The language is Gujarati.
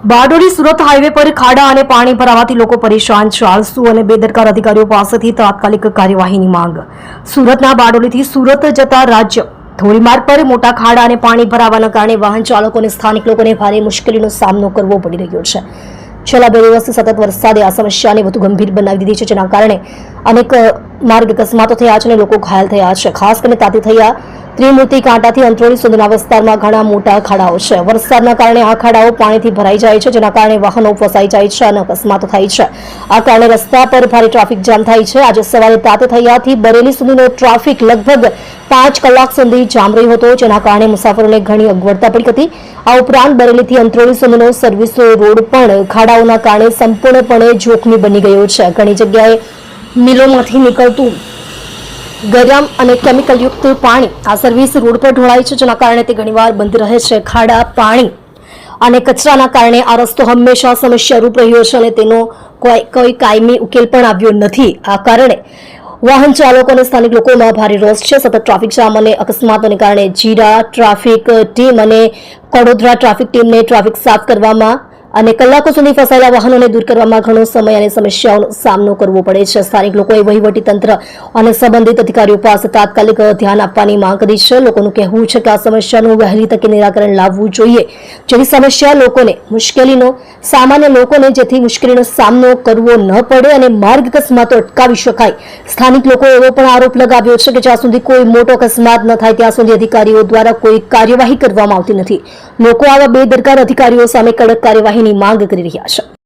બારડોલી સુરત હાઈવે પર ખાડા અને પાણી ભરાવાથી લોકો પરેશાન છે। આળસુ અને બેદરકાર અધિકારીઓ પાસેથી તાત્કાલિક કાર્યવાહીની માંગ। સુરતના બારડોલીથી સુરત જતા રાજ્ય ધોરીમાર્ગ પર મોટા ખાડા અને પાણી ભરાવાના કારણે વાહન ચાલકો અને સ્થાનિક લોકોને ભારે મુશ્કેલીનો સામનો કરવો પડી રહ્યો છે। છેલ્લા 2 દિવસથી સતત વરસાદે આ સમસ્યાને વધુ ગંભીર બનાવી દીધી છે, જેના કારણે અનેક માર્ગ અકસ્માતો થયા છે અને લોકો ઘાયલ થયા છે। ખાસ કરીને તાતી થયા ત્રિમૂર્તિ કાંટાથી અંત્રોળી સુધીના વિસ્તારમાં ઘણા મોટા ખાડાઓ છે। વરસાદના કારણે આ ખાડાઓ પાણીથી ભરાઈ જાય છે, જેના કારણે વાહનો ફસાઈ જાય છે અને અકસ્માતો થાય છે। આ કારણે રસ્તા પર ભારે ટ્રાફિક જામ થાય છે। આજે સવારે તાતી થયાથી બરેલી સુધીનો ટ્રાફિક લગભગ 5 કલાક સુધી જામ રહ્યો હતો, જેના કારણે મુસાફરોને ઘણી અગવડતા પડી હતી। આ ઉપરાંત બરેલીથી અંત્રોળી સુધીનો સર્વિસ રોડ પણ ખાડાઓના કારણે સંપૂર્ણપણે જોખમી બની ગયો છે। ઘણી જગ્યાએ મિલોમાંથી નીકળતું ગરમ અને કેમિકલયુક્ત પાણી આ સર્વિસ રોડ પર ઢોળાય છે, જેના કારણે તે ઘણીવાર બંધ રહે છે। ખાડા, પાણી અને કચરાના કારણે આ રસ્તો હંમેશા સમસ્યારૂપ રહ્યો છે અને તેનો કોઈ કાયમી ઉકેલ પણ આવ્યો નથી। આ કારણે વાહન ચાલકો અને સ્થાનિક લોકોમાં ભારે રોષ છે। સતત ટ્રાફિક જામ અને અકસ્માતોને કારણે જીરા ટ્રાફિક ટીમ અને કડોદરા ટ્રાફિક ટીમને ટ્રાફિક સાફ કરવામાં અને કલાકો સુધી ફસાયેલા વાહનોને દૂર કરવામાં ઘણો સમય અને સમસ્યાઓનો સામનો કરવો પડે છે। સ્થાનિક લોકોએ વહીવટીતંત્ર અને સંબંધિત અધિકારીઓ પાસે તાત્કાલિક ધ્યાન આપવાની માંગ કરી છે। લોકોનું કહેવું છે કે આ સમસ્યાનું વહેલી તકે નિરાકરણ લાવવું જોઈએ, જેથી સામાન્ય લોકોને જેથી મુશ્કેલીનો સામનો કરવો ન પડે અને માર્ગ અકસ્માતો અટકાવી શકાય। સ્થાનિક લોકોએ એવો પણ આરોપ લગાવ્યો છે કે જ્યાં સુધી કોઈ મોટો અકસ્માત ન થાય ત્યાં સુધી અધિકારીઓ દ્વારા કોઈ કાર્યવાહી કરવામાં આવતી નથી। લોકો આવા બેદરકાર અધિકારીઓ સામે કડક કાર્યવાહીની માંગ કરી રહ્યા છે।